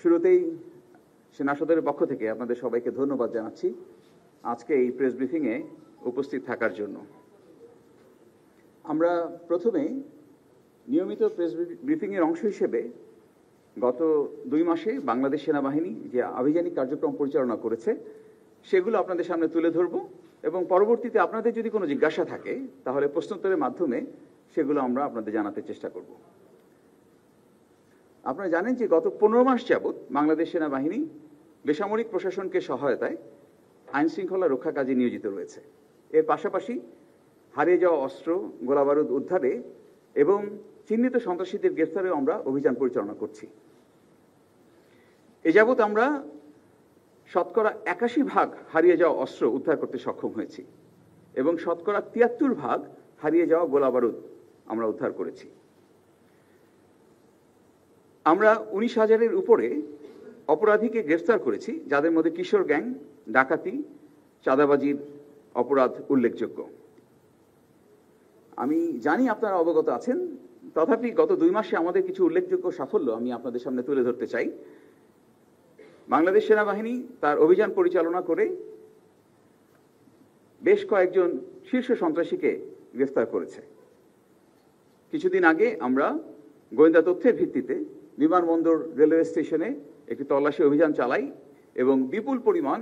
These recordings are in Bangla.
শুরুতেই সেনা সদরের পক্ষ থেকে আপনাদের সবাইকে ধন্যবাদ জানাচ্ছি আজকে এই প্রেস ব্রিফিংয়ে উপস্থিত থাকার জন্য। আমরা প্রথমে নিয়মিত প্রেস ব্রিফিংয়ের অংশ হিসেবে গত 2 মাসে বাংলাদেশ সেনাবাহিনী যে আভিযানিক কার্যক্রম পরিচালনা করেছে সেগুলো আপনাদের সামনে তুলে ধরব এবং পরবর্তীতে আপনাদের যদি কোনো জিজ্ঞাসা থাকে তাহলে প্রশ্নোত্তরের মাধ্যমে সেগুলো আমরা আপনাদের জানাতে চেষ্টা করব। আপনারা জানেন যে গত 15 মাস যাবৎ বাংলাদেশ সেনাবাহিনী বেসামরিক প্রশাসনকে সহায়তায় আইন শৃঙ্খলা রক্ষা কাজে নিয়োজিত রয়েছে। এর পাশাপাশি হারিয়ে যাওয়া অস্ত্র, গোলাবারুদ উদ্ধারে এবং চিহ্নিত সন্ত্রাসীদের গ্রেফতারেও আমরা অভিযান পরিচালনা করছি। এ যাবৎ আমরা শতকরা 81% হারিয়ে যাওয়া অস্ত্র উদ্ধার করতে সক্ষম হয়েছি এবং শতকরা 73% হারিয়ে যাওয়া গোলাবারুদ আমরা উদ্ধার করেছি। আমরা 19,000-এর উপরে অপরাধীকে গ্রেফতার করেছি, যাদের মধ্যে কিশোর গ্যাং, ডাকাতি, চাঁদাবাজির অপরাধ উল্লেখযোগ্য। আমি জানি আপনারা অবগত আছেন, তথাপি গত 2 মাসে আমাদের কিছু উল্লেখযোগ্য সাফল্য আমি আপনাদের সামনে তুলে ধরতে চাই। বাংলাদেশ সেনাবাহিনী তার অভিযান পরিচালনা করে বেশ কয়েকজন শীর্ষ সন্ত্রাসীকে গ্রেফতার করেছে। কিছুদিন আগে আমরা গোয়েন্দা তথ্যের ভিত্তিতে বিমানবন্দর রেলওয়ে স্টেশনে একটি তল্লাশি অভিযান চালাই এবং বিপুল পরিমাণ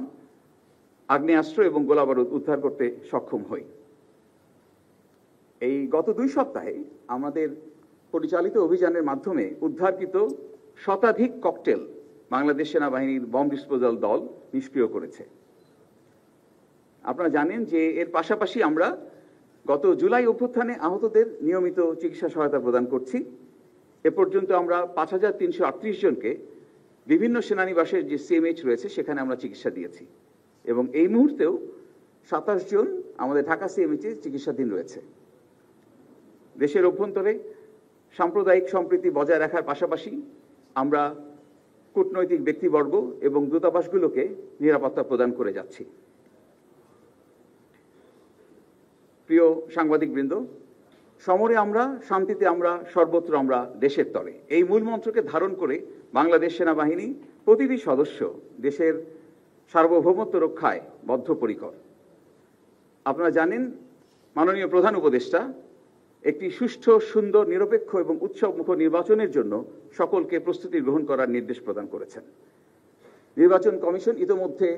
আগ্নেয়াস্ত্র এবং গোলাবারুদ উদ্ধার করতে সক্ষম হই। এই গত 2 সপ্তাহে আমাদের পরিচালিত অভিযানের মাধ্যমে উদ্ধারকৃত শতাধিক ককটেল বাংলাদেশ সেনাবাহিনীর বম ডিসপোজাল দল নিষ্ক্রিয় করেছে। আপনারা জানেন যে এর পাশাপাশি আমরা গত জুলাই অভ্যুত্থানে আহতদের নিয়মিত চিকিৎসা সহায়তা প্রদান করছি। এ পর্যন্ত আমরা 5,338 জনকে বিভিন্ন সেনানিবাসের যে সিএমএইচ রয়েছে সেখানে আমরা চিকিৎসা দিয়েছি এবং এই মুহূর্তেও 27 জন আমাদের ঢাকা সিএমএইচে চিকিৎসাধীন রয়েছে। দেশের অভ্যন্তরে সাম্প্রদায়িক সম্প্রীতি বজায় রাখার পাশাপাশি আমরা কূটনৈতিক ব্যক্তিবর্গ এবং দূতাবাসগুলোকে নিরাপত্তা প্রদান করে যাচ্ছি। প্রিয় সাংবাদিকবৃন্দ, সমরে আমরা, শান্তিতে আমরা, সর্বত্র আমরা, দেশের তরে, এই মূল মন্ত্রকে ধারণ করে বাংলাদেশ সেনাবাহিনী প্রতিটি সদস্য দেশের সার্বভৌমত্ব রক্ষায় বদ্ধপরিকর। আপনারা জানেন মাননীয় প্রধান উপদেষ্টা একটি সুষ্ঠু, সুন্দর, নিরপেক্ষ এবং উৎসবমুখ নির্বাচনের জন্য সকলকে প্রস্তুতি গ্রহণ করার নির্দেশ প্রদান করেছেন। নির্বাচন কমিশন ইতোমধ্যে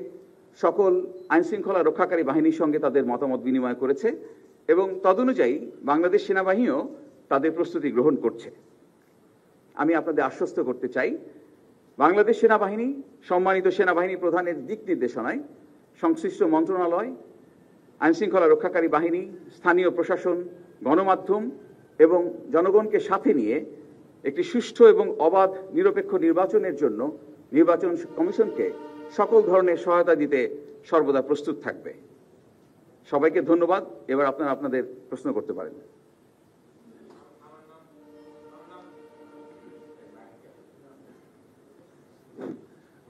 সকল আইনশৃঙ্খলা রক্ষাকারী বাহিনীর সঙ্গে তাদের মতামত বিনিময় করেছে এবং তদনুযায়ী বাংলাদেশ সেনাবাহিনীও তাদের প্রস্তুতি গ্রহণ করছে। আমি আপনাদের আশ্বস্ত করতে চাই, বাংলাদেশ সেনাবাহিনী সম্মানিত সেনাবাহিনী প্রধানের দিক নির্দেশনায় সংশ্লিষ্ট মন্ত্রণালয়, আইনশৃঙ্খলা রক্ষাকারী বাহিনী, স্থানীয় প্রশাসন, গণমাধ্যম এবং জনগণকে সাথে নিয়ে একটি সুষ্ঠু এবং অবাধ নিরপেক্ষ নির্বাচনের জন্য নির্বাচন কমিশনকে সকল ধরনের সহায়তা দিতে সর্বদা প্রস্তুত থাকবে। সবাইকে ধন্যবাদ। এবার আপনারা আপনাদের প্রশ্ন করতে পারেন।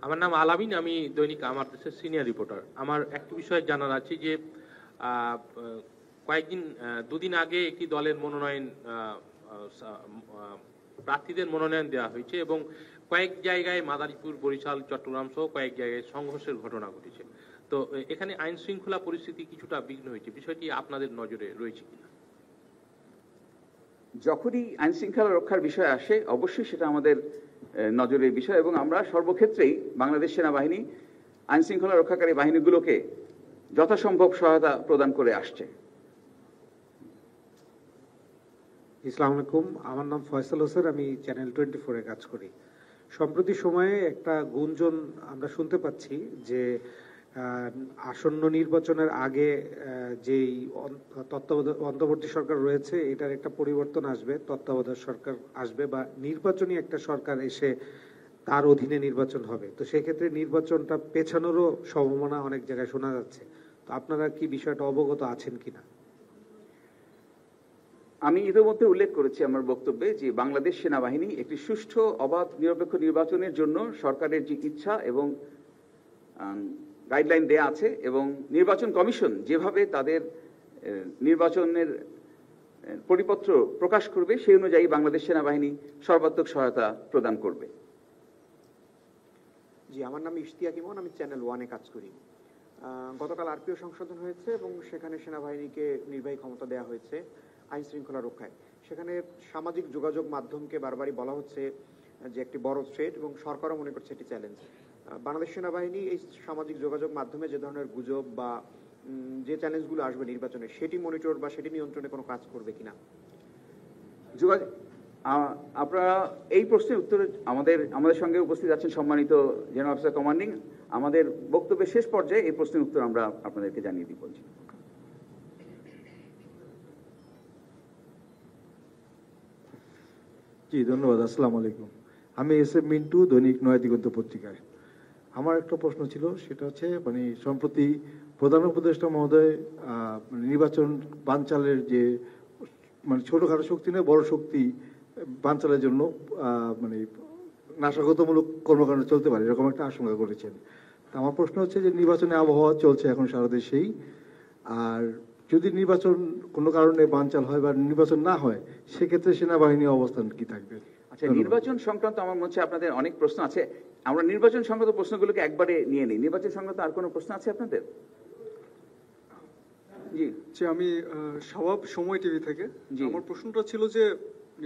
আমার নাম আলামিন, আমি দৈনিক আমার দেশের সিনিয়র রিপোর্টার। আমার একটা বিষয় জানার আছে যে দুদিন আগে একটি দলের মনোনয়ন, প্রার্থীদের মনোনয়ন দেওয়া হয়েছে এবং কয়েক জায়গায় মাদারীপুর, বরিশাল, চট্টগ্রাম সহ কয়েক জায়গায় সংঘর্ষের ঘটনা ঘটেছে। তো এখানে আইন শৃঙ্খলা পরিস্থিতি কিছুটা বিঘ্ন হয়েছে, বিষয়টি আপনাদের নজরে রয়েছে কিনা? যখনই আইন শৃঙ্খলা রক্ষার বিষয় আসে অবশ্যই সেটা আমাদের নজরের বিষয় এবং আমরা সর্বক্ষেত্রেই বাংলাদেশ সেনাবাহিনী আইন শৃঙ্খলা রক্ষাকারী বাহিনীগুলোকে যথাসম্ভব সহায়তা প্রদান করে আসছে। আসসালামু আলাইকুম, আমার নাম ফয়সাল হোসেন, আমি চ্যানেল 24-এ কাজ করি। সম্প্রতি সময়ে একটা গুঞ্জন আমরা শুনতে পাচ্ছি যে আসন্ন নির্বাচনের আগে যেই অন্তর্বর্তী সরকার রয়েছে এটার একটা পরিবর্তন আসবে, তত্ত্বাবধায়ক সরকার আসবে বা নির্বাচনী একটা সরকার এসে তার অধীনে নির্বাচন হবে। তো সেক্ষেত্রে নির্বাচনটা পেছানোরও সম্ভাবনা অনেক জায়গায় শোনা যাচ্ছে। তো আপনারা কি বিষয়টা অবগত আছেন কিনা? আমি ইতিমধ্যে উল্লেখ করেছি আমার বক্তব্যে যে বাংলাদেশ সেনাবাহিনী একটি সুষ্ঠু, অবাধ, নিরপেক্ষ নির্বাচনের জন্য সরকারের যে ইচ্ছা এবং গাইডলাইন দেয়া আছে এবং নির্বাচন কমিশন যেভাবে তাদের নির্বাচনের পরিপত্র প্রকাশ করবে সেই অনুযায়ী বাংলাদেশ সেনাবাহিনী সর্বাত্মক সহায়তা প্রদান করবে। জি, আমার নাম ইশতিয়াক ইমন, আমি চ্যানেল ওয়ানে কাজ করি। গতকাল আরপিও সংশোধন হয়েছে এবং সেখানে সেনাবাহিনীকে নির্বাহী ক্ষমতা দেওয়া হয়েছে আইন শৃঙ্খলা রক্ষায়। সেখানে সামাজিক যোগাযোগ মাধ্যমকে বারবারই বলা হচ্ছে যে একটি বড় থ্রেট, এবং সরকারও মনে করছে এটি চ্যালেঞ্জ। বাংলাদেশ সেনাবাহিনী এই সামাজিক যোগাযোগ মাধ্যমে যে ধরনের গুজব বা যে চ্যালেঞ্জগুলো আসবে নির্বাচনে, সেটি মনিটর বা সেটি নিয়ন্ত্রণে কোনো কাজ করবে কিনা? যোগাযোগ আপনারা এই প্রশ্নের উত্তরে আমাদের সঙ্গে উপস্থিত আছেন সম্মানিত জেনারেল অফিসার কমান্ডিং। আমাদের বক্তব্যের শেষ পর্যায়ে এই প্রশ্নের উত্তর আমরা আপনাদেরকে জানিয়ে দিব। জি ধন্যবাদ। আসসালামু আলাইকুম। আমি এস এম মিন্টু, দৈনিক নয়া দিগন্ত পত্রিকায়। আমার একটা প্রশ্ন ছিল, সেটা হচ্ছে মানে সম্প্রতি প্রধান উপদেষ্টা মহোদয় নির্বাচন বানচালের যে মানে ছোটখাটো শক্তি নয় বড় শক্তি বানচালের জন্য মানে নাশকতামূলক কর্মকাণ্ড চলতে পারে এরকম একটা আশঙ্কা করেছেন। তা আমার প্রশ্ন হচ্ছে যে নির্বাচনে আবহাওয়া চলছে এখন সারা দেশেই, আর যদি নির্বাচন কোনো কারণে বানচাল হয় বা নির্বাচন না হয়, সেক্ষেত্রে সেনাবাহিনীর অবস্থান কি থাকবে? আচ্ছা, নির্বাচন সংক্রান্ত আমার মনে হচ্ছে আপনাদের অনেক প্রশ্ন আছে। আমরা নির্বাচন সংক্রান্ত প্রশ্নগুলোকে একবারে নিয়ে নিই। নির্বাচন সংক্রান্ত আর কোনো প্রশ্ন আছে আপনাদের? জি, আমি সবাব সময় টিভি থেকে। আমার প্রশ্নটা ছিল যে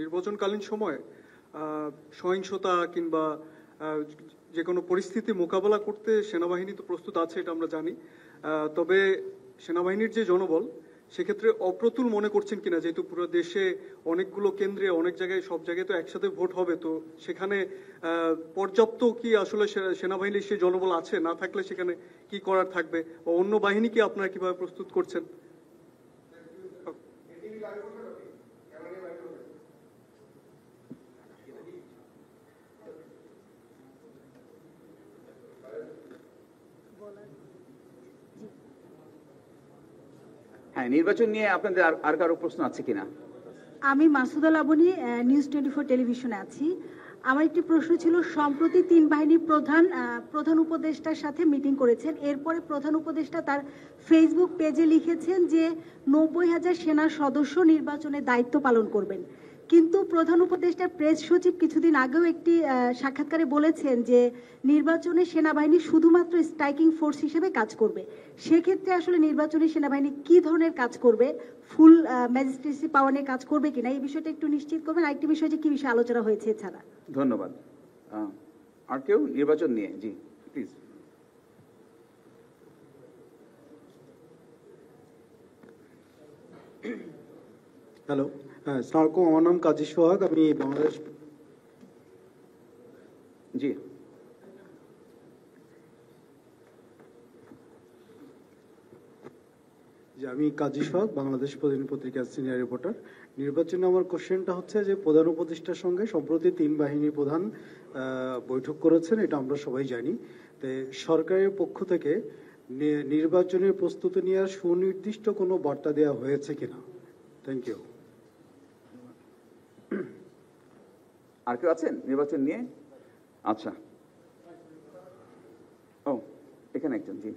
নির্বাচনকালীন সময় সহিংসতা কিংবা যে কোনো পরিস্থিতি মোকাবেলা করতে সেনাবাহিনী তো প্রস্তুত আছে, এটা আমরা জানি। তবে সেনাবাহিনীর যে জনবল, সেক্ষেত্রে অপ্রতুল মনে করছেন কিনা, যেহেতু পুরো দেশে অনেকগুলো কেন্দ্রে অনেক জায়গায় সব জায়গায় তো একসাথে ভোট হবে, তো সেখানে পর্যাপ্ত কি আসলে সেনাবাহিনীর সে জনবল আছে? না থাকলে সেখানে কি করার থাকবে, বা অন্য বাহিনীকে আপনারা কিভাবে প্রস্তুত করছেন? হ্যাঁ, নির্বাচন নিয়ে আপনাদের আর কারো প্রশ্ন আছে কিনা? আমি মাসুদা লাবণী, নিউজ 24 টেলিভিশনে আছি। আমার একটি প্রশ্ন ছিল, সম্প্রতি তিন বাহিনীর প্রধান উপদেষ্টার সাথে মিটিং করেছেন। এরপরে প্রধান উপদেষ্টা তার ফেসবুক পেজে লিখেছেন যে 90,000 সেনা সদস্য নির্বাচনে দায়িত্ব পালন করবেন। কিন্তু প্রধান উপদেষ্টার প্রেস সচিব কিছুদিন আগেও একটি সাক্ষাৎকারে বলেছেন যে নির্বাচনে সেনাবাহিনী শুধুমাত্র স্ট্রাইকিং ফোর্স হিসেবে কাজ করবে। সেক্ষেত্রে আসলে নির্বাচনে সেনাবাহিনী কি ধরনের কাজ করবে? ফুল ম্যাজিস্ট্রেসি পাওয়ার নিয়ে কাজ করবে কিনা, এই বিষয়টা একটু নিশ্চিত করবেন। আরেকটি বিষয় যে কি বিষয়ে আলোচনা হয়েছে এছাড়া। ধন্যবাদ। আর কেউ নির্বাচন নিয়ে? জি প্লিজ। হ্যালো, হ্যাঁ সালামালাইকুম। আমার নাম কাজী সোহাগ, আমি বাংলাদেশ। জি, আমি কাজী সোহাগ, বাংলাদেশ প্রতিদিন পত্রিকার সিনিয়র রিপোর্টার। নির্বাচনে আমার কোশ্চেনটা হচ্ছে যে প্রধান উপদেষ্টার সঙ্গে সম্প্রতি তিন বাহিনীর প্রধান বৈঠক করেছেন, এটা আমরা সবাই জানি। তো সরকারের পক্ষ থেকে নির্বাচনের প্রস্তুতি নেওয়ার সুনির্দিষ্ট কোনো বার্তা দেওয়া হয়েছে কিনা? Thank you. আর কেউ আছেন নির্বাচন নিয়ে? আচ্ছা, ও এখানে একজন। জি,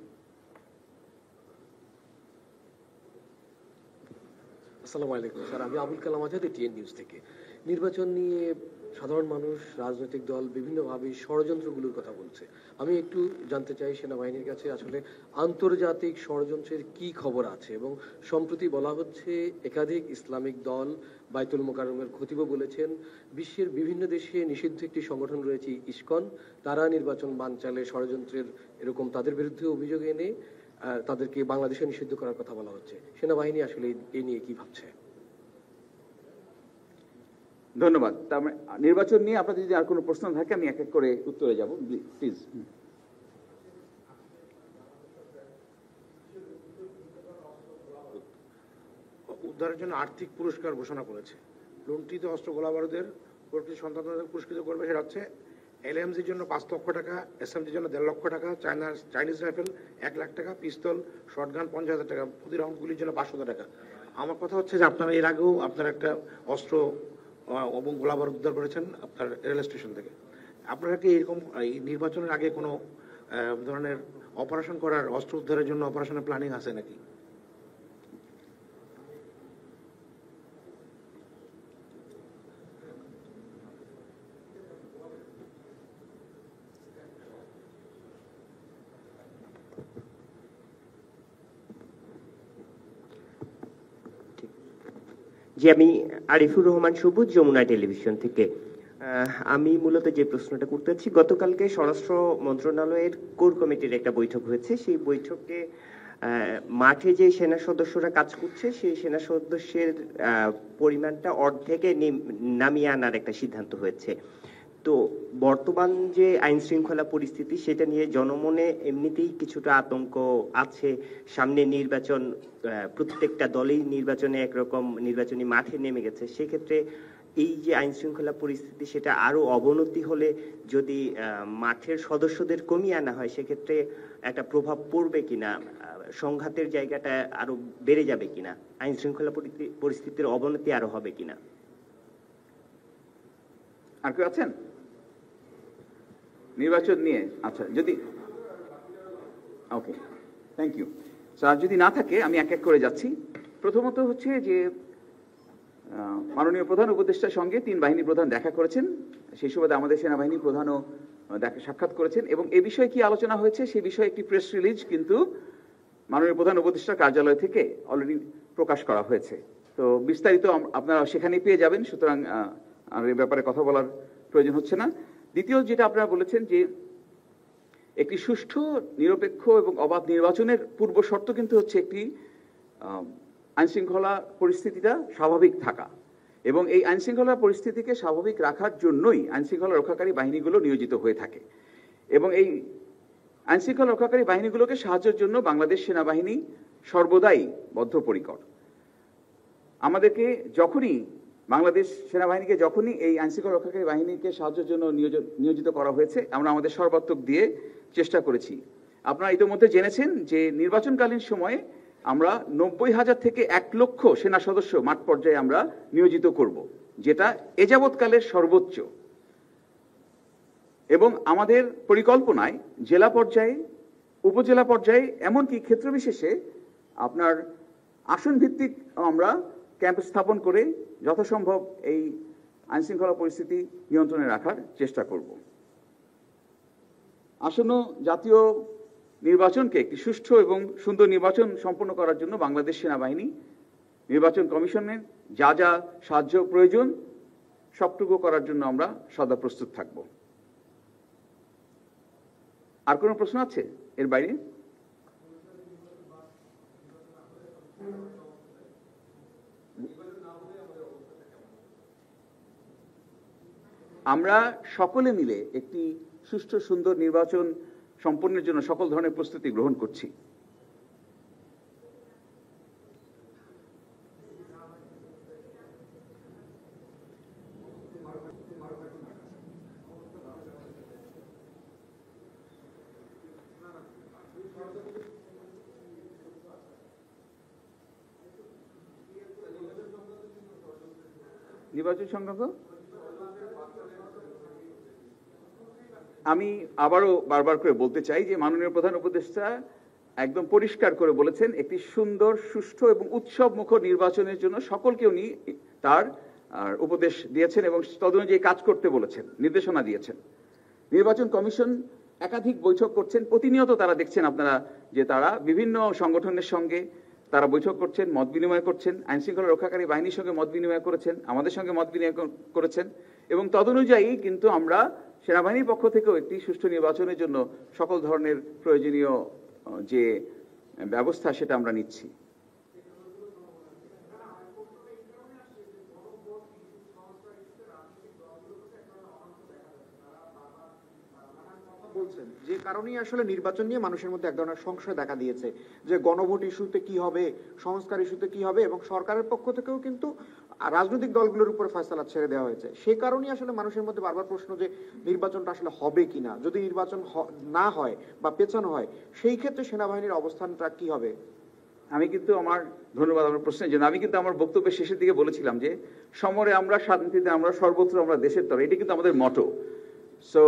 আসসালামু আলাইকুম স্যার, আমি আবুল কালাম আজাদ, টিএন নিউজ থেকে। নির্বাচন নিয়ে সাধারণ মানুষ, রাজনৈতিক দল বিভিন্নভাবে ষড়যন্ত্রগুলোর কথা বলছে। আমি একটু জানতে চাই সেনাবাহিনীর কাছে আসলে আন্তর্জাতিক ষড়যন্ত্রের কি খবর আছে, এবং সম্প্রতি বলা হচ্ছে একাধিক ইসলামিক দল বাইতুল মোকাররমের খতিব বলেছেন বিশ্বের বিভিন্ন দেশে নিষিদ্ধ একটি সংগঠন রয়েছে ইসকন, তারা নির্বাচন বানচালে ষড়যন্ত্রের এরকম তাদের বিরুদ্ধে অভিযোগ এনে তাদেরকে বাংলাদেশে নিষিদ্ধ করার কথা বলা হচ্ছে। সেনাবাহিনী আসলে এই নিয়ে কি ভাবছে? ধন্যবাদ। তার মানে নির্বাচন নিয়ে আপনাদের যদি আর কোনো প্রশ্ন থাকে আমি এক এক করে উত্তরে যাব, প্লিজ। উদ্ধারের জন্য আর্থিক পুরস্কার ঘোষণা করেছে। লুণ্ঠিত অস্ত্র গোলাবারুদের প্রকৃত সন্তানদের পুরস্কৃত করবে। সেটা হচ্ছে এলএমজির জন্য 5 লক্ষ টাকা, এসএমজির জন্য 1.5 লক্ষ টাকা, চাইনিজ রাইফেল 1 লাখ টাকা, পিস্তল শর্টগান 50,000 টাকা, প্রতি রাউন্ড গুলির জন্য 500 টাকা। আমার কথা হচ্ছে যে আপনারা এর আগেও আপনারা একটা অস্ত্র এবং গোলাবারুদ উদ্ধার করেছেন আপনার রেল স্টেশন থেকে। আপনারা কি এরকম এই নির্বাচনের আগে কোনো ধরনের অপারেশন করার, অস্ত্র উদ্ধারের জন্য অপারেশনের প্ল্যানিং আছে নাকি? জি, আমি আরিফুর রহমান সবুজ, যমুনা টেলিভিশন থেকে। আমি মূলত যে প্রশ্নটা করতে চাচ্ছি, গতকালকে স্বরাষ্ট্র মন্ত্রণালয়ের কোর কমিটির একটা বৈঠক হয়েছে। সেই বৈঠকে মাঠে যে সেনা সদস্যরা কাজ করছে সেই সেনা সদস্যের পরিমাণটা অর্ধেকে নামিয়ে আনার একটা সিদ্ধান্ত হয়েছে। তো বর্তমান যে আইন শৃঙ্খলা পরিস্থিতি সেটা নিয়ে জনমনে এমনিতেই কিছুটা আতঙ্ক আছে। সামনে নির্বাচন, প্রত্যেকটা দলেই নির্বাচনে একরকম নির্বাচনী মাঠে নেমে গেছে। সেক্ষেত্রে এই যে আইন শৃঙ্খলা পরিস্থিতি সেটা আরো অবনতি হলে যদি মাঠের সদস্যদের কমিয়ে আনা হয় সেক্ষেত্রে একটা প্রভাব পড়বে কিনা, সংঘাতের জায়গাটা আরো বেড়ে যাবে কিনা, আইন শৃঙ্খলা পরিস্থিতির অবনতি আরো হবে কিনা? আর কেউ আছেন নির্বাচন নিয়ে? আচ্ছা, যদি ওকে, থ্যাংক ইউ স্যার। যদি না থাকে আমি এক এক করে যাচ্ছি। প্রথমত হচ্ছে যে মাননীয় প্রধান উপদেষ্টার সঙ্গে 3 বাহিনী প্রধান দেখা করেছেন। সেই সুবাদে আমাদের সেনাবাহিনী প্রধানও সাক্ষাৎ করেছেন এবং এ বিষয়ে কি আলোচনা হয়েছে সে বিষয়ে একটি প্রেস রিলিজ কিন্তু মাননীয় প্রধান উপদেষ্টার কার্যালয় থেকে অলরেডি প্রকাশ করা হয়েছে। তো বিস্তারিত আপনারা সেখানেই পেয়ে যাবেন, সুতরাং আর এ ব্যাপারে কথা বলার প্রয়োজন হচ্ছে না। দ্বিতীয় যেটা আপনারা বলেছেন যে একটি সুষ্ঠু, নিরপেক্ষ এবং অবাধ নির্বাচনের পূর্ব শর্ত কিন্তু হচ্ছে একটি আইনশৃঙ্খলা পরিস্থিতিটা স্বাভাবিক থাকা, এবং এই আইনশৃঙ্খলা পরিস্থিতিকে স্বাভাবিক রাখার জন্যই আইনশৃঙ্খলা রক্ষাকারী বাহিনীগুলো নিয়োজিত হয়ে থাকে। এবং এই আইনশৃঙ্খলা রক্ষাকারী বাহিনীগুলোকে সাহায্যের জন্য বাংলাদেশ সেনাবাহিনী সর্বদাই বদ্ধপরিকর। আমাদেরকে যখনই বাংলাদেশ সেনাবাহিনীকে যখনই এই আইনশৃঙ্খলা রক্ষাকারী বাহিনীকে সাহায্যের জন্য নিয়োজিত করা হয়েছে আমরা আমাদের সর্বাত্মক দিয়ে চেষ্টা করেছি। আপনারা ইতিমধ্যে জেনেছেন যে নির্বাচনকালীন সময়ে আমরা 90,000 থেকে 1 লক্ষ সেনা সদস্য মাঠ পর্যায়ে আমরা নিয়োজিত করব, যেটা এ যাবৎকালের সর্বোচ্চ। এবং আমাদের পরিকল্পনায় জেলা পর্যায়ে, উপজেলা পর্যায়ে, এমনকি ক্ষেত্রবিশেষে আপনার আসন ভিত্তিক আমরা ক্যাম্প স্থাপন করে যথাসম্ভব এই আইনশৃঙ্খলা পরিস্থিতি নিয়ন্ত্রণে রাখার চেষ্টা করব। আসন্ন জাতীয় নির্বাচনকে একটি সুষ্ঠু এবং সুন্দর নির্বাচন সম্পন্ন করার জন্য বাংলাদেশ সেনাবাহিনী নির্বাচন কমিশনের যা যা সাহায্য প্রয়োজন সবটুকু করার জন্য আমরা সদা প্রস্তুত থাকব। আর কোনো প্রশ্ন আছে এর বাইরে? আমরা সকলে মিলে একটি সুষ্ঠু সুন্দর নির্বাচন সম্পন্নের জন্য সকল ধরনের প্রস্তুতি গ্রহণ করছি। নির্বাচন সংক্রান্ত আমি আবারও বারবার করে বলতে চাই যে মাননীয় প্রধান উপদেষ্টা একদম পরিষ্কার করে বলেছেন একটি সুন্দর, সুষ্ঠু এবং উৎসব মুখর নির্বাচনের জন্য সকলকে উনি তার উপদেশ দিয়েছেন এবং তদনুযায়ী কাজ করতে বলেছেন, নির্দেশনা দিয়েছেন। নির্বাচন কমিশন একাধিক বৈঠক করছেন, প্রতিনিয়ত তারা দেখছেন আপনারা যে তারা বিভিন্ন সংগঠনের সঙ্গে তারা বৈঠক করছেন, মত বিনিময় করছেন, আইনশৃঙ্খলা রক্ষাকারী বাহিনীর সঙ্গে মত বিনিময় করেছেন, আমাদের সঙ্গে মত বিনিময় করেছেন, এবং তদনুযায়ী কিন্তু আমরা সেনাবাহিনীর পক্ষ থেকেও একটি সুষ্ঠু নির্বাচনের জন্য সকল ধরনের প্রয়োজনীয় যে ব্যবস্থা সেটা আমরা নিচ্ছি। বলছেন যে কারণেই আসলে নির্বাচন নিয়ে মানুষের মধ্যে এক ধরনের সংশয় দেখা দিয়েছে যে গণভোট ইস্যুতে কি হবে, সংস্কার ইস্যুতে কি হবে, এবং সরকারের পক্ষ থেকেও কিন্তু রাজনৈতিক দলগুলোর উপরে ফয়সালা ছেড়ে দেওয়া হয়েছে। সেই কারণেই আসলে মানুষের মধ্যে বারবার প্রশ্ন যে নির্বাচনটা আসলে হবে কিনা, যদি নির্বাচন না হয় বা পেছানো হয় সেই ক্ষেত্রে সেনাবাহিনীর অবস্থানটা কি হবে? আমি কিন্তু ধন্যবাদ আমার প্রশ্নের জন্য। আমি কিন্তু আমার বক্তব্যের শেষের দিকে বলেছিলাম যে সমরে আমরা, শান্তিতে আমরা, সর্বত্র আমরা দেশের তরে, এটি কিন্তু আমাদের মটো। সো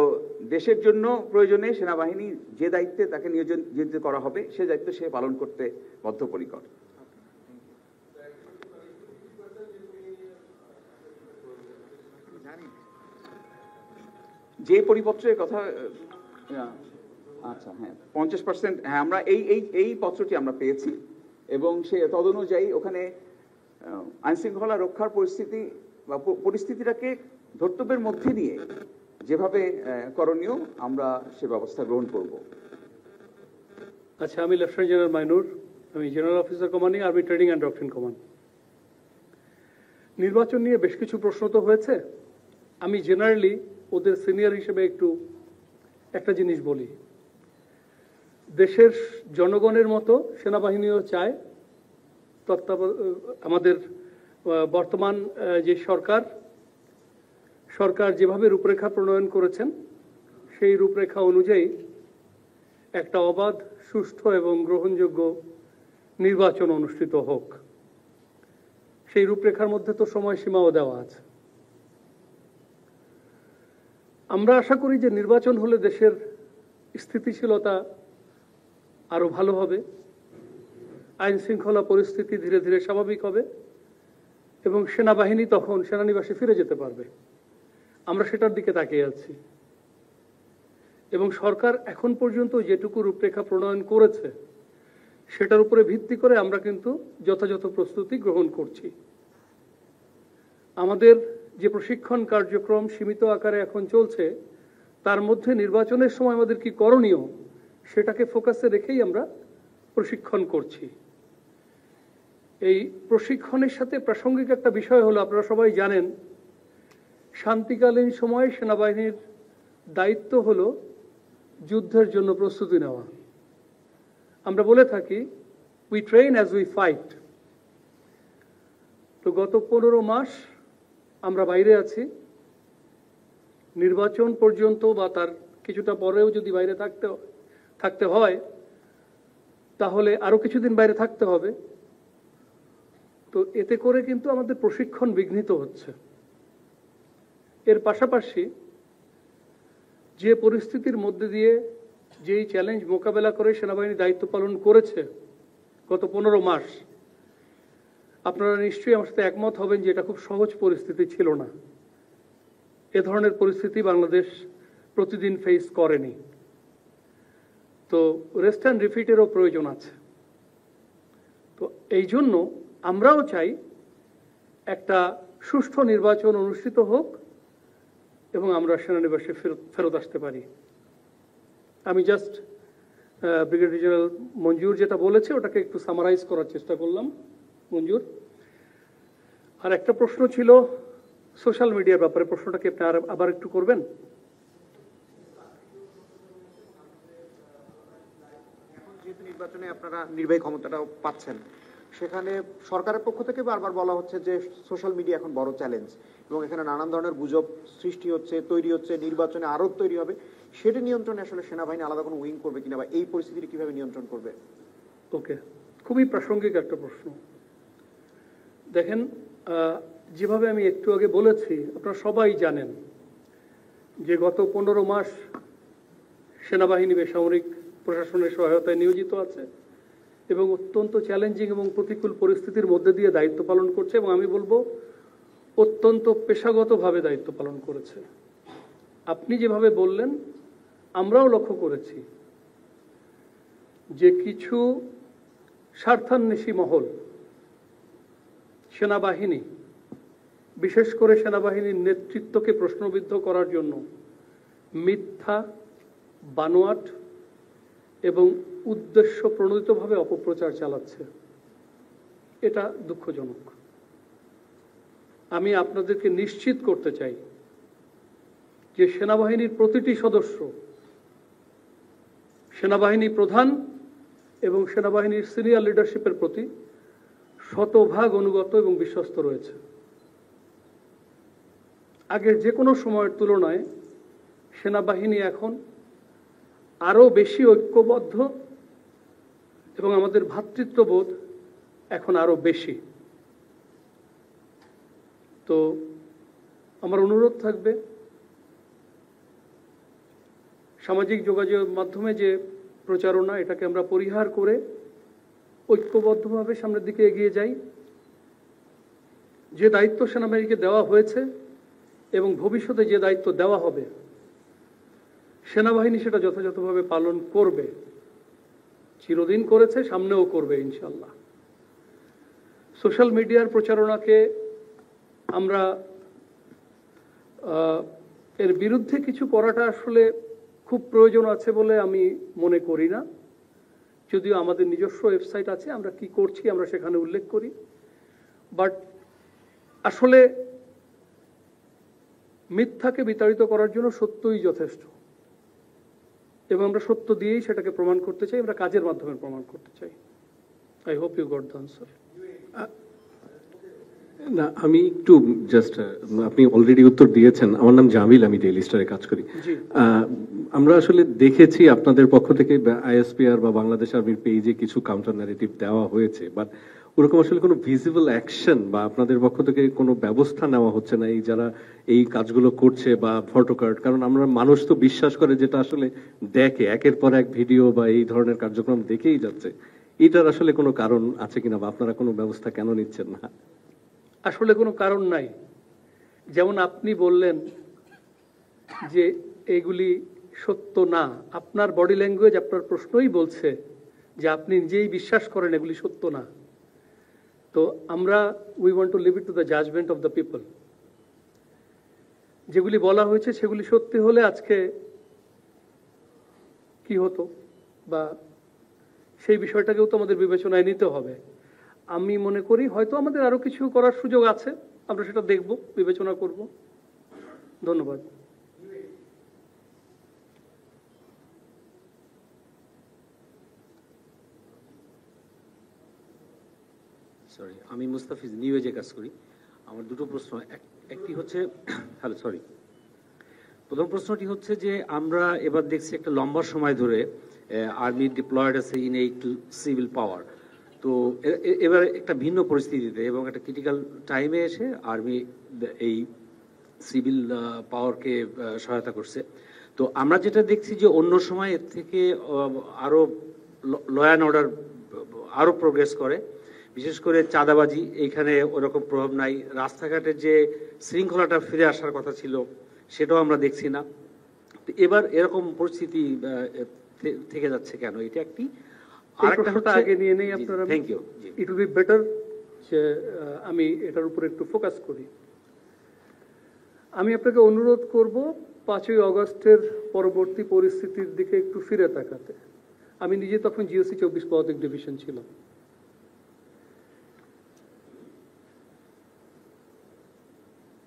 দেশের জন্য প্রয়োজনে সেনাবাহিনী যে দায়িত্বে তাকে নিয়োজিত করা হবে সে দায়িত্ব সে পালন করতে বদ্ধপরিকর। যে পরিপত্রের কথা, আচ্ছা হ্যাঁ, 50%, হ্যাঁ আমরা এই পত্রটি আমরা পেয়েছি এবং সে তদনুযায়ী ওখানে আইন শৃঙ্খলা রক্ষার পরিস্থিতি বা পরিস্থিতিটাকে ধর্তব্যের মধ্যে নিয়ে যেভাবে করণীয় আমরা সে ব্যবস্থা গ্রহণ করব। আচ্ছা, আমি লেফটেন্যান্ট জেনারেল মাইনুর, আমি general officer commanding army training and doctrine command. নির্বাচন নিয়ে বেশ কিছু প্রশ্ন তো হয়েছে। আমি জেনারেলি ওদের সিনিয়র হিসেবে একটা জিনিস বলি, দেশের জনগণের মতো সেনাবাহিনীও চায় আমাদের বর্তমান যে সরকার যেভাবে রূপরেখা প্রণয়ন করেছেন সেই রূপরেখা অনুযায়ী একটা অবাধ, সুষ্ঠু এবং গ্রহণযোগ্য নির্বাচন অনুষ্ঠিত হোক। সেই রূপরেখার মধ্যে তো সময়সীমাও দেওয়া আছে। আমরা আশা করি যে নির্বাচন হলে দেশের স্থিতিশীলতা আরো ভালো হবে, আইন শৃঙ্খলা পরিস্থিতি ধীরে ধীরে স্বাভাবিক হবে এবং সেনাবাহিনী তখন সেনানিবাসে ফিরে যেতে পারবে। আমরা সেটার দিকে তাকিয়ে আছি এবং সরকার এখন পর্যন্ত যেটুকু রূপরেখা প্রণয়ন করেছে সেটার উপরে ভিত্তি করে আমরা কিন্তু যথাযথ প্রস্তুতি গ্রহণ করছি। আমাদের যে প্রশিক্ষণ কার্যক্রম সীমিত আকারে এখন চলছে, তার মধ্যে নির্বাচনের সময় আমাদের কি করণীয় সেটাকে ফোকাসে রেখেই আমরা প্রশিক্ষণ করছি। এই প্রশিক্ষণের সাথে প্রাসঙ্গিক একটা বিষয় হলো, আপনারা সবাই জানেন, শান্তিকালীন সময়ে সেনাবাহিনীর দায়িত্ব হলো যুদ্ধের জন্য প্রস্তুতি নেওয়া। আমরা বলে থাকি we train as we fight. তো গত 15 মাস আমরা বাইরে আছি। নির্বাচন পর্যন্ত বা তার কিছুটা পরেও যদি বাইরে থাকতে হয় তাহলে আরো কিছুদিন বাইরে থাকতে হবে। তো এতে করে কিন্তু আমাদের প্রশিক্ষণ বিঘ্নিত হচ্ছে। এর পাশাপাশি যে পরিস্থিতির মধ্যে দিয়ে যেই চ্যালেঞ্জ মোকাবেলা করে সেনাবাহিনী দায়িত্ব পালন করেছে গত 15 মাস, আপনারা নিশ্চয়ই আমার সাথে একমত হবেন যে এটা খুব সহজ পরিস্থিতি ছিল না। এ ধরনের পরিস্থিতি বাংলাদেশ প্রতিদিন ফেস করেনি। তো রেস্ট অ্যান্ড রিপিটেরও প্রয়োজন আছে। তো এই জন্য আমরাও চাই একটা সুষ্ঠু নির্বাচন অনুষ্ঠিত হোক এবং আমরা সেনানিবাসে ফেরত আসতে পারি। আমি জাস্ট ব্রিগেডিয়ার জেনারেল মঞ্জুর যেটা বলেছে ওটাকে একটু সামারাইজ করার চেষ্টা করলাম। মঞ্জুর, আর একটা প্রশ্ন ছিল সোশ্যাল মিডিয়ার ব্যাপারে, প্রশ্নটাকে আপনি আবার একটু করবেন? এখন যেহেতু নির্বাচনে আপনারা নির্বাহী ক্ষমতাটাও পাচ্ছেন, সেখানে সরকারের পক্ষ থেকে বারবার বলা হচ্ছে যে সোশ্যাল মিডিয়া এখন বড় চ্যালেঞ্জ এবং এখানে নানান ধরনের গুজব সৃষ্টি হচ্ছে, তৈরি হচ্ছে, নির্বাচনে আরো তৈরি হবে। সেটা নিয়ন্ত্রণে আসলে সেনাবাহিনী আলাদা কোনো উইং করবে কিনা বা এই পরিস্থিতি কিভাবে নিয়ন্ত্রণ করবে? ওকে, খুবই প্রাসঙ্গিক একটা প্রশ্ন। দেখেন, যেভাবে আমি একটু আগে বলেছি, আপনারা সবাই জানেন যে গত 15 মাস সেনাবাহিনী বেসামরিক প্রশাসনের সহায়তায় নিয়োজিত আছে এবং অত্যন্ত চ্যালেঞ্জিং এবং প্রতিকূল পরিস্থিতির মধ্যে দিয়ে দায়িত্ব পালন করছে এবং আমি বলবো অত্যন্ত পেশাগতভাবে দায়িত্ব পালন করেছে। আপনি যেভাবে বললেন আমরাও লক্ষ্য করেছি যে কিছু স্বার্থান্বেষী মহল সেনাবাহিনী, বিশেষ করে সেনাবাহিনীর নেতৃত্বকে প্রশ্নবিদ্ধ করার জন্য মিথ্যা, বানোয়াট এবং উদ্দেশ্য প্রণোদিতভাবে অপপ্রচার চালাচ্ছে। এটা দুঃখজনক। আমি আপনাদেরকে নিশ্চিত করতে চাই যে সেনাবাহিনীর প্রতিটি সদস্য, সেনাবাহিনী প্রধান এবং সেনাবাহিনীর সিনিয়র লিডারশিপের প্রতি শতভাগ অনুগত এবং বিশ্বস্ত রয়েছে। আগের যে কোনো সময়ের তুলনায় সেনাবাহিনী এখন আরো বেশি ঐক্যবদ্ধ এবং আমাদের ভ্রাতৃত্ববোধ এখন আরো বেশি। তো আমার অনুরোধ থাকবে, সামাজিক যোগাযোগের মাধ্যমে যে প্রচারণা, এটাকে আমরা পরিহার করে ঐক্যবদ্ধভাবে সামনের দিকে এগিয়ে যাই। যে দায়িত্ব সেনাবাহিনীকে দেওয়া হয়েছে এবং ভবিষ্যতে যে দায়িত্ব দেওয়া হবে, সেনাবাহিনী সেটা যথাযথভাবে পালন করবে। চিরদিন করেছে, সামনেও করবে ইনশাল্লাহ। সোশ্যাল মিডিয়ার প্রচারণাকে আমরা এর বিরুদ্ধে কিছু করাটা আসলে খুব প্রয়োজন আছে বলে আমি মনে করি না। যদিও আমাদের নিজস্ব ওয়েবসাইট আছে, আমরা কি করছি আমরা সেখানে উল্লেখ করি, বাট আসলে মিথ্যাকে বিতাড়িত করার জন্য সত্যই যথেষ্ট, এবং আমরা সত্য দিয়েই সেটাকে প্রমাণ করতে চাই, আমরা কাজের মাধ্যমে প্রমাণ করতে চাই। I hope you got the answer. না, আমি একটু জাস্ট, আপনি অলরেডি উত্তর দিয়েছেন। আমার নাম জামিল, আমি ডেইলি স্টারে কাজ করি। আমরা আসলে দেখেছি আপনাদের পক্ষ থেকে আইএসপিআর বা বাংলাদেশ আর্মির পেজে কিছু কাউন্টার ন্যারেটিভ দেওয়া হয়েছে, বাট ওরকম আসলে কোনো ভিজিবল অ্যাকশন বা আপনাদের পক্ষ থেকে কোনো ব্যবস্থা নেওয়া হচ্ছে না এই যারা এই কাজগুলো করছে বা ফটোকার্ড। কারণ আমরা মানুষ তো বিশ্বাস করে যেটা আসলে দেখে, একের পর এক ভিডিও বা এই ধরনের কার্যক্রম দেখেই যাচ্ছে। এটার আসলে কোনো কারণ আছে কিনা বা আপনারা কোনো ব্যবস্থা কেন নিচ্ছেন না? আসলে কোনো কারণ নাই। যেমন আপনি বললেন যে এগুলি সত্য না, আপনার বডি ল্যাঙ্গুয়েজ, আপনার প্রশ্নই বলছে যে আপনি নিজেই বিশ্বাস করেন এগুলি সত্য না। তো আমরা we want to leave it to the judgement of the people. যেগুলি বলা হয়েছে সেগুলি সত্যি হলে আজকে কি হতো বা সেই বিষয়টাকেও তো আমাদের বিবেচনায় নিতে হবে। আমি মনে করি হয়তো আমাদের আরো কিছু করার সুযোগ আছে, আমরা সেটা দেখব, বিবেচনা করব। ধন্যবাদ। সরি, আমি মুস্তাফিজ, নিউ এজে কাজ করি। আমার দুটো প্রশ্ন, একটি হচ্ছে হ্যালো সরি প্রথম প্রশ্নটি হচ্ছে যে আমরা এবার দেখছি একটা লম্বা সময় ধরে আর্মি ডিপ্লয়েড আছে ইন এই টু সিভিল পাওয়ার। তো এবার একটা ভিন্ন পরিস্থিতিতে এবং একটা ক্রিটিক্যাল টাইমে এসে আর্মি এই সিভিল পাওয়ারকে সহায়তা করছে। তো আমরা যেটা দেখছি যে অন্য সময় এর থেকে আরো ল অ্যান্ড অর্ডার আরো প্রোগ্রেস করে, বিশেষ করে চাঁদাবাজি এইখানে ওরকম প্রভাব নাই। রাস্তাঘাটের যে শৃঙ্খলাটা ফিরে আসার কথা ছিল সেটাও আমরা দেখছি না। এবার এরকম পরিস্থিতি থেকে যাচ্ছে কেন, এটা একটি। আরেকটা আগে নিয়ে নেই আপনারা, thank you. It will be better যে আমি এটার উপর একটু ফোকাস করি। আমি আপনাকে অনুরোধ করব 5ই অগস্টের পরবর্তী পরিস্থিতির দিকে একটু ফিরে তাকাতে। আমি নিজে তখন জিওসি 24 পদাতিক ডিভিশন ছিলাম।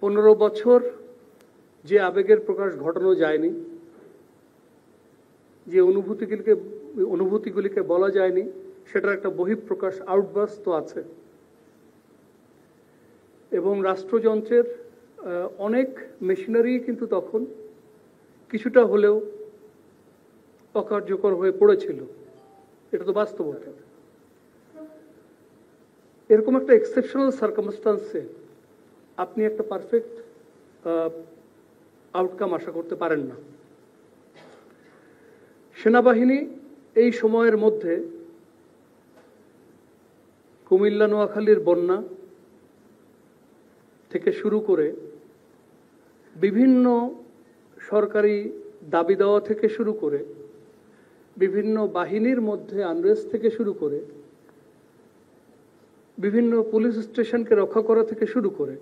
পনেরো বছর যে আবেগের প্রকাশ ঘটানো যায়নি, যে অনুভূতিগুলিকে বলা যায়নি, সেটার একটা বহিঃপ্রকাশ, আউটবার্স্ট তো আছে। এবং রাষ্ট্রযন্ত্রের অনেক মেশিনারি কিন্তু তখন কিছুটা হলেও অকার্যকর হয়ে পড়েছিল, এটা তো বাস্তবতা। এরকম একটা এক্সেপশনাল সার্কামস্টান্সে আপনি একটা পারফেক্ট আউটকাম আশা করতে পারেন না। সেনাবাহিনী এই সময়ের মধ্যে কুমিল্লা নোয়াখালীর বন্যা থেকে শুরু করে বিভিন্ন সরকারি দাবি দেওয়া থেকে শুরু করে বিভিন্ন বাহিনীর মধ্যে আনরেস্ট থেকে শুরু করে বিভিন্ন পুলিশ স্টেশনকে রক্ষা করা থেকে শুরু করে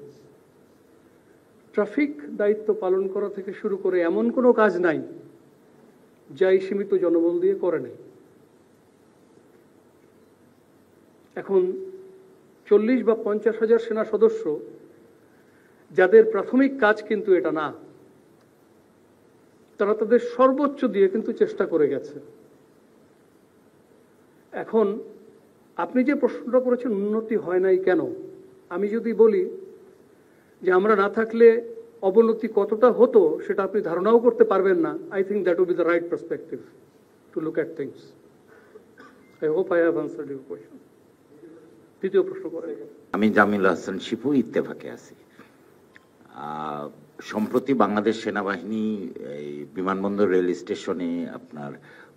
ট্রাফিক দায়িত্ব পালন করা থেকে শুরু করে এমন কোনো কাজ নাই যা এই সীমিত জনবল দিয়ে করে নাই। এখন 40 বা 50 হাজার সেনা সদস্য যাদের প্রাথমিক কাজ কিন্তু এটা না, তারা তাদের সর্বোচ্চ দিয়ে কিন্তু চেষ্টা করে গেছে। এখন আপনি যে প্রশ্নটা করেছেন উন্নতি হয় নাই কেন, আমি যদি বলি যে আমরা না থাকলে অবনতি কতটা হতো সেটা আপনি ধারণাও করতে পারবেন না। I think that will be the right perspective to look at things. I hope I have answered your question. দ্বিতীয় প্রশ্ন করেন। আমি জামিল হাসান শিপু, ইত্তেফাকে আছি। সম্প্রতি বাংলাদেশ সেনাবাহিনী এই বিমানবন্দর রেল স্টেশনে আপনার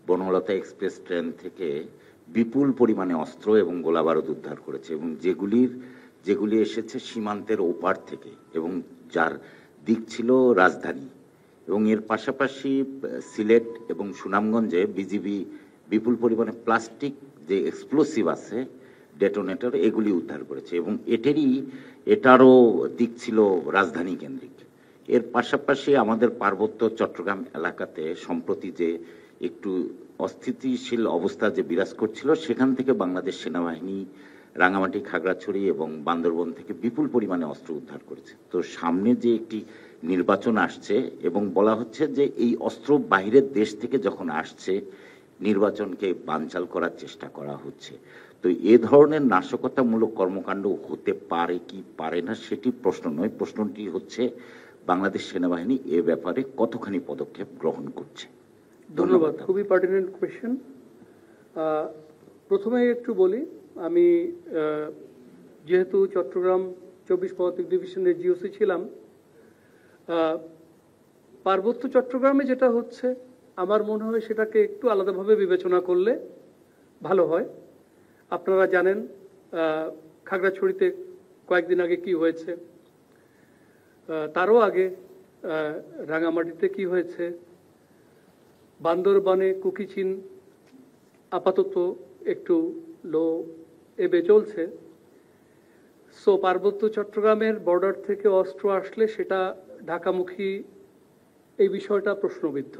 বনলতা এক্সপ্রেস ট্রেন থেকে বিপুল পরিমাণে অস্ত্র এবং গোলাবারুদ উদ্ধার করেছে, এবং যেগুলি এসেছে সীমান্তের ওপার থেকে এবং যার দিক ছিল রাজধানী। এবং এর পাশাপাশি সিলেট এবং সুনামগঞ্জে বিজিবি বিপুল পরিমাণে প্লাস্টিক যে এক্সপ্লোসিভ আছে ডেটোনেটর এগুলি উদ্ধার করেছে এবং এটারও দিক ছিল রাজধানী কেন্দ্রিক। এর পাশাপাশি আমাদের পার্বত্য চট্টগ্রাম এলাকাতে সম্প্রতি যে একটু অস্থিতিশীল অবস্থা যে বিরাজ করছিল, সেখান থেকে বাংলাদেশ সেনাবাহিনী রাঙামাটি, খাগড়াছড়ি এবং বান্দরবন থেকে বিপুল পরিমাণে অস্ত্র উদ্ধার করেছে। তো সামনে যে একটি নির্বাচন আসছে এবং বলা হচ্ছে যে এই অস্ত্র বাইরের দেশ থেকে যখন আসছে নির্বাচনকে বানচাল করার চেষ্টা করা হচ্ছে। তো এ ধরনের নাশকতামূলক কর্মকাণ্ড হতে পারে কি পারে না সেটি প্রশ্ন নয়, প্রশ্নটি হচ্ছে বাংলাদেশ সেনাবাহিনী এ ব্যাপারে কতখানি পদক্ষেপ গ্রহণ করছে। ধন্যবাদ, খুবই পার্টিনেন্ট কোয়েশ্চেন। প্রথমে একটু বলি, আমি যেহেতু চট্টগ্রাম 24 পদাতিক ডিভিশনের জিওসি ছিলাম, পার্বত্য চট্টগ্রামে যেটা হচ্ছে আমার মনে হয় সেটাকে একটু আলাদাভাবে বিবেচনা করলে ভালো হয়। আপনারা জানেন খাগড়াছড়িতে কয়েকদিন আগে কি হয়েছে, তারও আগে রাঙামাটিতে কি হয়েছে, বান্দরবানে কুকিচিন আপাতত একটু লো এবে চলছে। সো পার্বত্য চট্টগ্রামের বর্ডার থেকে অস্ত্র আসলে সেটা ঢাকামুখী, এই বিষয়টা প্রশ্নবিদ্ধ।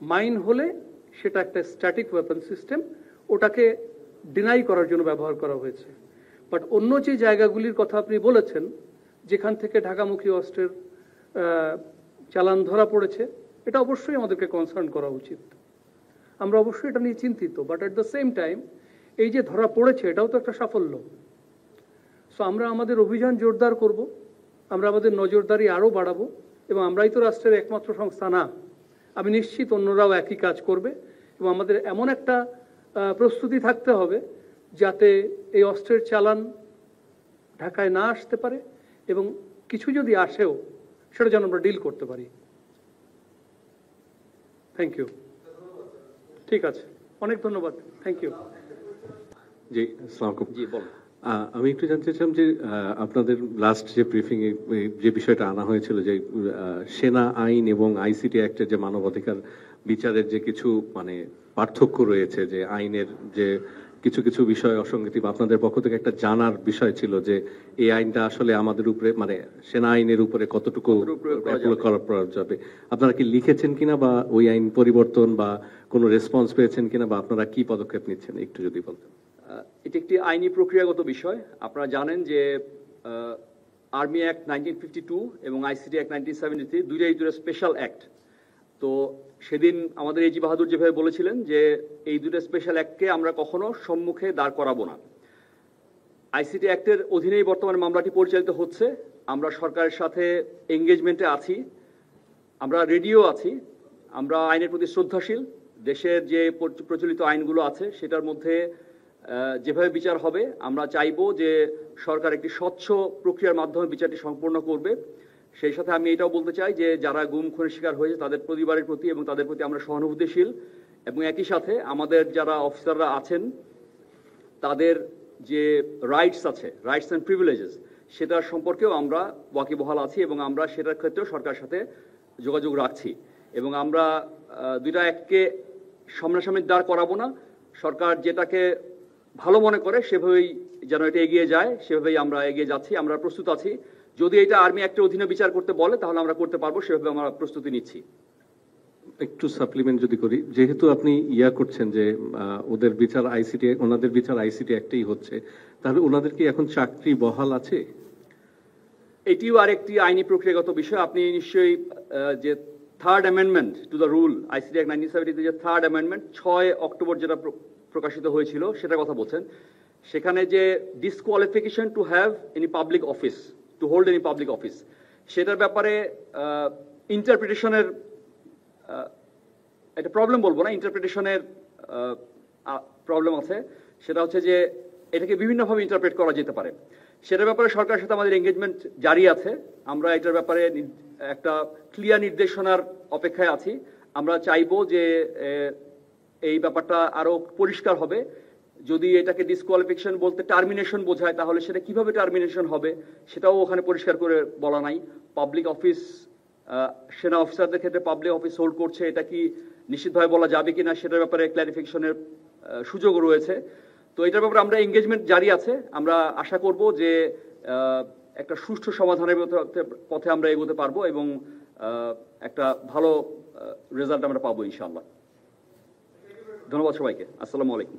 মাইন হলে সেটা একটা স্ট্যাটিক ওয়েপন সিস্টেম, ওটাকে ডিনাই করার জন্য ব্যবহার করা হয়েছে। বাট অন্য যে জায়গাগুলির কথা আপনি বলেছেন যেখান থেকে ঢাকামুখী অস্ত্রের চালান ধরা পড়েছে, এটা অবশ্যই আমাদেরকে কনসার্ন করা উচিত। আমরা অবশ্যই এটা নিয়ে চিন্তিত, but at the same time এই যে ধরা পড়েছে এটাও তো একটা সাফল্য। সো আমরা আমাদের অভিযান জোরদার করব, আমরা আমাদের নজরদারি আরও বাড়াবো, এবং আমরাই তো রাষ্ট্রের একমাত্র সংস্থা না, আমি নিশ্চিত অন্যরাও একই কাজ করবে। এবং আমাদের এমন একটা প্রস্তুতি থাকতে হবে যাতে এই অস্ত্রের চালান ঢাকায় না আসতে পারে, এবং কিছু যদি আসেও সেটা যেন আমরা ডিল করতে পারি। Thank you. ঠিক আছে, অনেক ধন্যবাদ, থ্যাংক ইউ। জি, আসসালামু আলাইকুম। জি বলুন। আমি একটু জানতে চাইছিলাম যে আপনাদের লাস্ট যে ব্রিফিং এ যে বিষয়টা আনা হয়েছিল যে সেনা আইন এবং আইসিটি অ্যাক্টের যে মানবাধিকার বিচারের যে কিছু মানে পার্থক্য রয়েছে, যে আইনের যে কিছু কিছু বিষয় অসঙ্গতি বা আপনাদের পক্ষ থেকে একটা জানার বিষয় ছিল যে এই আইনটা আসলে আমাদের উপরে মানে সেনা আইনের উপরে কতটুকু করা যাবে। আপনারা কি লিখেছেন কিনা বা ওই আইন পরিবর্তন বা কোনো রেসপন্স পেয়েছেন কিনা বা আপনারা কি পদক্ষেপ নিচ্ছেন একটু যদি বলতেন। এটি একটি আইনি প্রক্রিয়াগত বিষয়। আপনারা জানেন যে আর্মি অ্যাক্ট 1952 এবং আইসিটি অ্যাক্ট 1973 দুইটা স্পেশাল অ্যাক্ট। তো সেদিন আমাদের এজি বাহাদুর যেভাবে বলেছিলেন যে এই দুটো স্পেশাল অ্যাক্টকে আমরা কখনো সম্মুখে দাঁড় করাবো না। আইসিটি অ্যাক্টের অধীনেই বর্তমানে মামলাটি পরিচালিত হচ্ছে। আমরা সরকারের সাথে এঙ্গেজমেন্টে আছি, আমরা রেডিও আছি, আমরা আইনের প্রতি শ্রদ্ধাশীল। দেশের যে প্রচলিত আইনগুলো আছে সেটার মধ্যে যেভাবে বিচার হবে আমরা চাইবো যে সরকার একটি স্বচ্ছ প্রক্রিয়ার মাধ্যমে বিচারটি সম্পূর্ণ করবে। সেই সাথে আমি এটাও বলতে চাই যে যারা গুম খুনের শিকার হয়েছে তাদের পরিবারের প্রতি এবং তাদের প্রতি আমরা সহানুভূতিশীল, এবং একই সাথে আমাদের যারা অফিসাররা আছেন তাদের যে রাইটস আছে, রাইটস অ্যান্ড প্রিভিলেজেস, সেটার সম্পর্কেও আমরা ওয়াকিবহাল আছি এবং আমরা সেটার ক্ষেত্রেও সরকারের সাথে যোগাযোগ রাখছি। এবং আমরা দুইটা অ্যাক্টকে সামনাসামনি দাঁড় করাবো না। সরকার যেটাকে ভালো মনে করে সেভাবেই যেন এটা এগিয়ে যায়, সেভাবেই আমরা এগিয়ে যাচ্ছি। আমরা প্রস্তুত আছি, যদি এটা আর্মি অ্যাক্টের অধীনে বিচার করতে বলে তাহলে আমরা করতে পারবো, সেভাবে আমরা প্রস্তুতি নিচ্ছি। একটু সাপ্লিমেন্ট যদি করি, যেহেতু আপনি করছেন যে ওদের বিচার আইসিটি, ওনাদের বিচার আইসিটি একটাই হচ্ছে, তাহলে ওনাদের কি এখন চাকরি বহাল আছে? এটিও আরেকটি আইনি প্রক্রিয়াগত বিষয়। আপনি নিশ্চয়ই যে third amendment to the rule ICT act 1970 যে থার্ড অ্যামেন্ডমেন্ট 6 অক্টোবর যেটা প্রকাশিত হয়েছিল সেটার কথা বলছেন। সেখানে যে disqualification to have any public office, to hold any public office, সেটার ব্যাপারে ইন্টারপ্রিটেশনের একটা প্রবলেম বলবো না, ইন্টারপ্রিটেশনের প্রবলেম আছে। সেটা হচ্ছে যে এটাকে বিভিন্নভাবে ইন্টারপ্রেট করা যেতে পারে। সেটার ব্যাপারে সরকারের সাথে আমাদের এঙ্গেজমেন্ট জারি আছে। আমরা এটার ব্যাপারে একটা ক্লিয়ার নির্দেশনার অপেক্ষায় আছি। আমরা চাইবো যে এই ব্যাপারটা আরো পরিষ্কার হবে। যদি এটাকে ডিসকোয়ালিফিকেশন বলতে টার্মিনেশন বোঝায় তাহলে সেটা কিভাবে টার্মিনেশন হবে সেটাও ওখানে পরিষ্কার করে বলা নাই। পাবলিক অফিস, সেনা অফিসারদের ক্ষেত্রে পাবলিক অফিস হোল্ড করছে, এটা কি নিশ্চিতভাবে বলা যাবে কিনা সেটার ব্যাপারে ক্ল্যারিফিকেশনের সুযোগ রয়েছে। তো এটার ব্যাপারে আমরা এঙ্গেজমেন্ট জারি আছে। আমরা আশা করব যে একটা সুষ্ঠু সমাধানের পথে আমরা এগোতে পারবো এবং একটা ভালো রেজাল্ট আমরা পাবো ইনশাআল্লাহ। ধন্যবাদ সবাইকে। আসসালামু আলাইকুম।